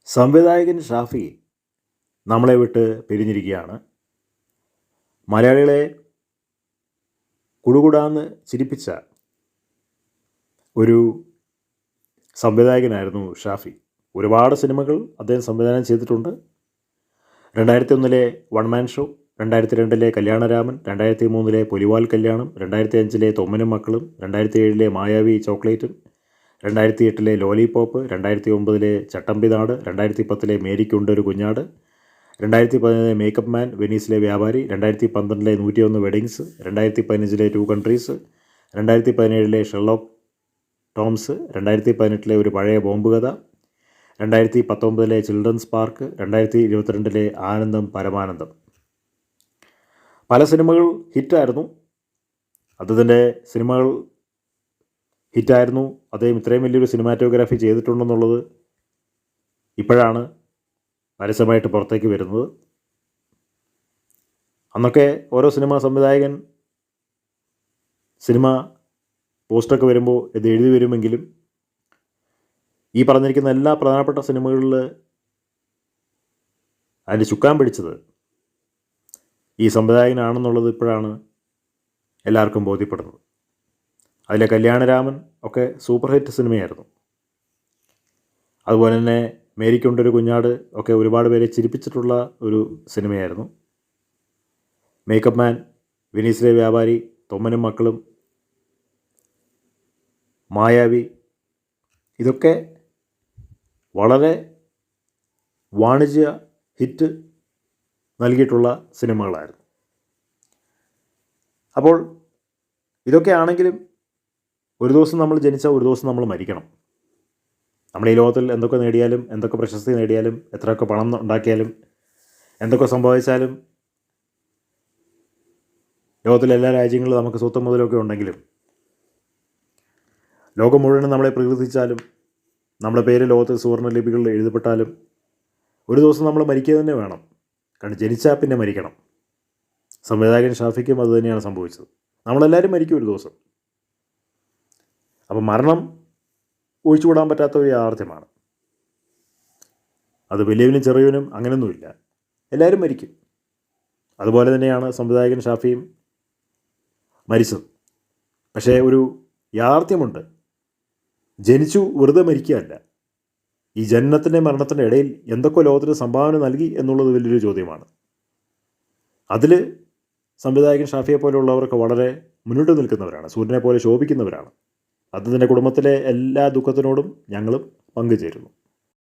സംവിധായകൻ ഷാഫി നമ്മളെ വിട്ട് പിരിഞ്ഞിരിക്കുകയാണ്. മലയാളികളെ കുടുകുടാന്ന് ചിരിപ്പിച്ച ഒരു സംവിധായകനായിരുന്നു ഷാഫി. ഒരുപാട് സിനിമകൾ അദ്ദേഹം സംവിധാനം ചെയ്തിട്ടുണ്ട്. 2001 വൺ മാൻ ഷോ, 2002 കല്യാണരാമൻ, 2003 പുലിവാൽ കല്യാണം, 2005 തൊമ്മനും മക്കളും, 2007 മായാവി ചോക്ലേറ്റും, 2008 ലോലിപോപ്പ്, 2009 ചട്ടമ്പിനാട്, 2010 മേരിക്കുണ്ടൊരു കുഞ്ഞാട്, 2017 മേക്കപ്പ് മാൻ, വെനീസിലെ വ്യാപാരി, 2012 101 weddings, 2015 two countries, 2017 Sherlock Toms, 2018 ഒരു പഴയ ബോംബ് കഥ, 2019 ചിൽഡ്രൻസ് പാർക്ക്, 2022 ആനന്ദം പരമാനന്ദം. പല സിനിമകൾ ഹിറ്റായിരുന്നു. അദ്ദേഹത്തിൻ്റെ സിനിമകൾ ഹിറ്റായിരുന്നു. അദ്ദേഹം ഇത്രയും വലിയൊരു സിനിമാറ്റോഗ്രാഫി ചെയ്തിട്ടുണ്ടെന്നുള്ളത് ഇപ്പോഴാണ് പരസ്യമായിട്ട് പുറത്തേക്ക് വരുന്നത്. അന്നൊക്കെ ഓരോ സിനിമാ സംവിധായകൻ സിനിമ പോസ്റ്ററൊക്കെ വരുമ്പോൾ ഇത് എഴുതി വരുമെങ്കിലും ഈ പറഞ്ഞിരിക്കുന്ന എല്ലാ പ്രധാനപ്പെട്ട സിനിമകളിൽ അതിൻ്റെ ചുക്കാൻ പിടിച്ചത് ഈ സംവിധായകനാണെന്നുള്ളത് ഇപ്പോഴാണ് എല്ലാവർക്കും ബോധ്യപ്പെടുന്നത്. അതിലെ കല്യാണരാമൻ ഒക്കെ സൂപ്പർ ഹിറ്റ് സിനിമയായിരുന്നു. അതുപോലെ തന്നെ മേരിക്കുണ്ടൊരു കുഞ്ഞാട് ഒക്കെ ഒരുപാട് പേരെ ചിരിപ്പിച്ചിട്ടുള്ള ഒരു സിനിമയായിരുന്നു. മേക്കപ്പ് മാൻ, വെനീസിലെ വ്യാപാരി, തൊമ്മനും മക്കളും, മായാവി, ഇതൊക്കെ വളരെ വാണിജ്യ ഹിറ്റ് നൽകിയിട്ടുള്ള സിനിമകളായിരുന്നു. അപ്പോൾ ഇതൊക്കെ ആണെങ്കിലും ഒരു ദിവസം നമ്മൾ ജനിച്ചാൽ ഒരു ദിവസം നമ്മൾ മരിക്കണം. നമ്മൾ ഈ ലോകത്തിൽ എന്തൊക്കെ നേടിയാലും, എന്തൊക്കെ പ്രശസ്തി നേടിയാലും, എത്രയൊക്കെ പണം ഉണ്ടാക്കിയാലും, എന്തൊക്കെ സംഭവിച്ചാലും, ലോകത്തിലെ എല്ലാ രാജ്യങ്ങളിലും നമുക്ക് സ്വത്തും മുതലൊക്കെ ഉണ്ടെങ്കിലും, ലോകം മുഴുവനും നമ്മളെ പ്രകീർത്തിച്ചാലും, നമ്മുടെ പേര് ലോകത്ത് സുവർണ്ണ ലിപികളിൽ എഴുതപ്പെട്ടാലും ഒരു ദിവസം നമ്മൾ മരിക്കുക തന്നെ വേണം. കാരണം ജനിച്ചാൽ പിന്നെ മരിക്കണം. സംവിധായകൻ ഷാഫിക്കും അത് തന്നെയാണ് സംഭവിച്ചത്. നമ്മളെല്ലാവരും മരിക്കും ഒരു ദിവസം. അപ്പം മരണം ഒഴിച്ചുകൂടാൻ പറ്റാത്ത ഒരു യാഥാർത്ഥ്യമാണ്. അത് വലിയവനും ചെറിയവനും അങ്ങനെയൊന്നുമില്ല, എല്ലാവരും മരിക്കും. അതുപോലെ തന്നെയാണ് സംവിധായകൻ ഷാഫിയും മരിച്ചത്. പക്ഷേ ഒരു യാഥാർത്ഥ്യമുണ്ട്, ജനിച്ചു വെറുതെ മരിക്കുകയല്ല. ഈ ജനനത്തിൻ്റെ മരണത്തിൻ്റെ ഇടയിൽ എന്തൊക്കെ ലോകത്തിന് സംഭാവന നൽകി എന്നുള്ളത് വലിയൊരു ചോദ്യമാണ്. അതിൽ സംവിധായകൻ ഷാഫിയെ പോലെയുള്ളവർക്ക് വളരെ മുന്നോട്ട് നിൽക്കുന്നവരാണ്, സൂര്യനെ പോലെ ശോഭിക്കുന്നവരാണ്. അദ്ദേഹത്തിൻ്റെ കുടുംബത്തിലെ എല്ലാ ദുഃഖത്തിനോടും ഞങ്ങളും പങ്കുചേരുന്നു.